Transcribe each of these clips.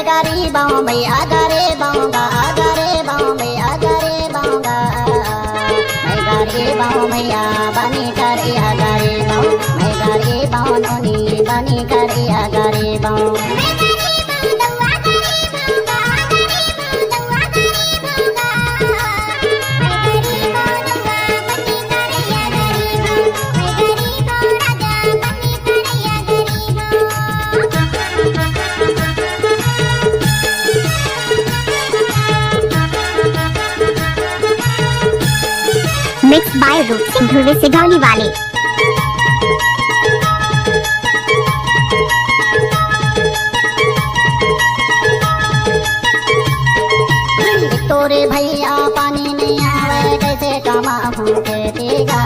मैं गरीबाऊं भैया गरीबाऊंगा गरीबाऊं भैया गरीबाऊंगा मैं गरीबाऊं भैया बनी करिया गरीबाऊं मैं गरीबाऊं नोनी बनी करिया गरीबाऊं मिक्स बाय रूप सिंह ध्रुवे सिधौली वाले। तोरे भैया पानी नहीं आवे कैसे कमाऊं खेतीगा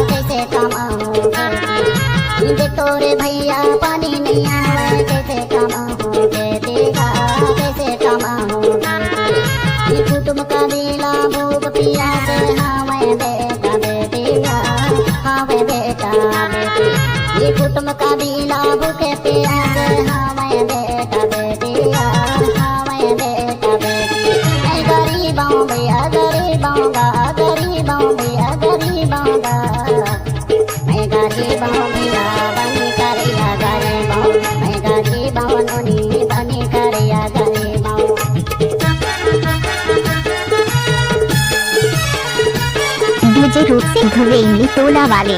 कैसे कमाऊं खेती तोरे भैया पानी नहीं आवे कैसे कमाऊं खेतीगा कैसे कमाऊं खेती कुटुंब का दिला भूख प्यास हमें बेटा बेटिया हमें बेटा बेटी ये कुटुंब का दिला भूख प्यास हमें बेटा बेटिया हमें बेटा बेटी मैं गरीबाऊं भैया गरीबाऊंगा गरीबाऊं भैया गरीबाऊंगा मैं गरीबाऊं भैया बनी करिया गरीबाऊं मैं गरीबाऊं नोनी बनी करिया गरीबाऊं डीजे रूप सिंह ध्रुवे इमली टोला वाले।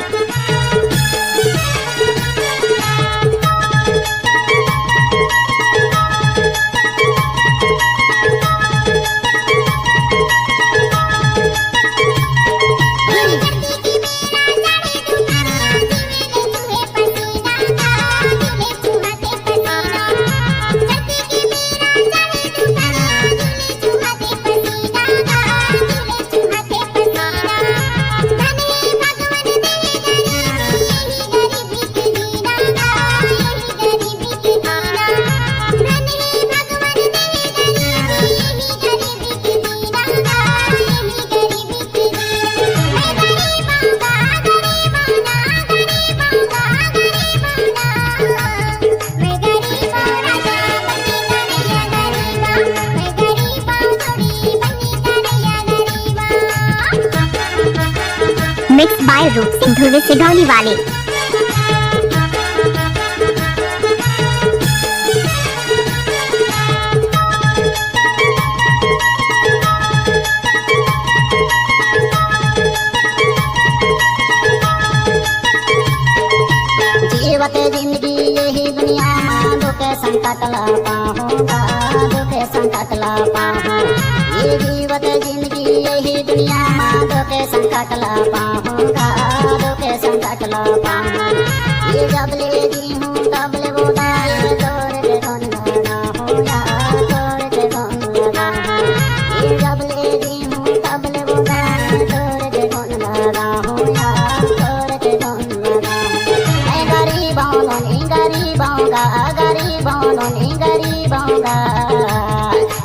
मिक्स बाय रूप सिंह ध्रुवे सिधौली वाले। जीवत जिंदगी यही दुनिया में दुख संकट ला पाऊंगा दुख संकट ला पाऊं ये जीवत जिंदगी यही दुनिया में दुख संकट ला पाऊंगा दुख संकट ला पाऊं ये जब ले जी हूँ तब ले वो दाए तोड़ के कौन लगा हूँ या तोड़ के कौन लगा हूँ ये जब ले जी हूँ तब ले वो दाए तोड़ के कौन लगा हूँ या तोड़ के कौन लगा हूँ मैं गरीबाऊं नोनी गरीबाऊंगा गरीबाऊं नोनी गरीबाऊंगा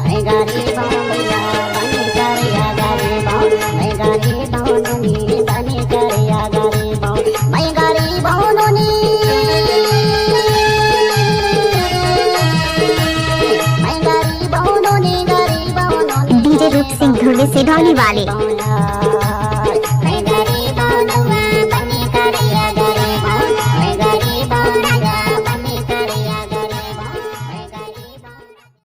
मैं गरीबाऊं भैया बनी करिया गरीबाऊं मैं गरीबाऊं नोनी बनी करिया गरीबाऊं मैं गरीबाऊं नोनी मैं गरीबाऊं नोनी डीजे रूप सिंह ध्रुवे सिधौली वाले।